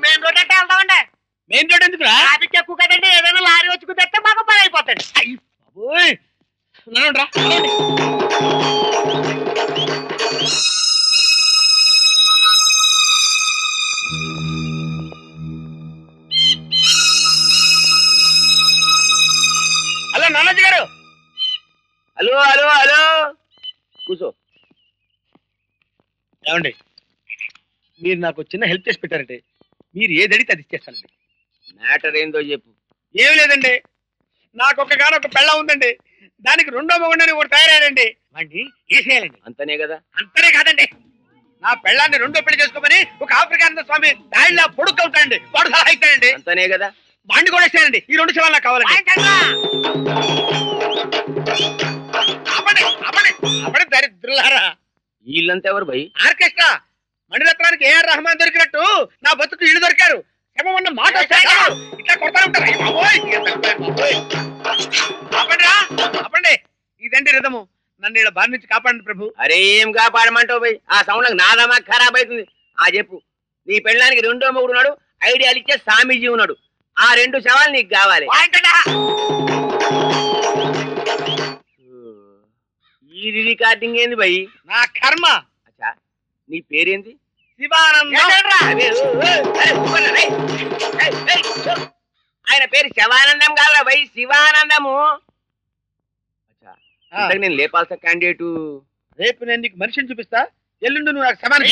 Main road అంటే వెళ్దామండి. Main road ఎందుకు ట్రాఫిక్ ఎక్కువ కదండి, ఏదైనా లారీ వచ్చి కుదిరితే మాకు పని అయిపోతుంది. హలో నానాజీ గారు. హలో హలో హలో కూర్చో. ఏమండి, మీరు నాకు చిన్న హెల్ప్ చేసి పెట్టారంటే మీరు ఏది అడిగితే అది ఇచ్చేస్తానండి. మ్యాటర్ ఏందో చెప్పు. ఏమి లేదండి, నాకు ఒక పెళ్ళ ఉందండి, దానికి రెండో మొగుండని ఒకటి తయారయ్యాడండి. వాడిని తీసేయాలండి. అంతనే కదా. అంతనే కాదండి, నా పెళ్ళాన్ని రెండో పెళ్లి చేసుకోమని ఒక ఆఫ్రికానంద స్వామి దాయిలా పొడుక్కు అవుతాడండి, వాడు సలహా ఇస్తాడండి. అంతనే కదా. వాడిని కూడా ఇస్తానండి. ఈ రెండు శవాలు నాకు కావాలండి. అప్పుడే దరిద్రులారా. వీళ్ళంతా ఎవరు భయ్? ఆర్కెస్ట్రా మణిరత్నానికి ఏఆర్ రెహమాన్ దొరికినట్టు నా బతుకు ఇల్లు దొరికారు. శమన్న మాట ఇట్లా కొడతా ఉంటారు. ఆపండి, ఇదండి రిధము. నన్ను ఇలా బారి నుంచి కాపాడండి ప్రభు. అరే ఏం కాపాడమంటావు భయ్? ఆ సౌండ్ నాదమా ఖరాబ్ అవుతుంది. ఆ చెప్పు, నీ పెళ్ళానికి రెండో మొగుడు ఉన్నాడు, ఐడియాలు ఇచ్చే స్వామీజీ ఉన్నాడు, ఆ రెండు శవాలు నీకు కావాలి. ఈ రికార్డింగ్ ఏంది భయ్? నా కర్మ. అచ్చా, నీ పేరేంది? శివానందం. ఆయన పేరు శివానందం కాదురా భయ్, శివానందము. అచ్చా, నేను లేపాల్సిన క్యాండిడేట్. రేపు నేను నీకు మనిషిని చూపిస్తా, ఎల్లుండి నువ్వు నాకు సమానం.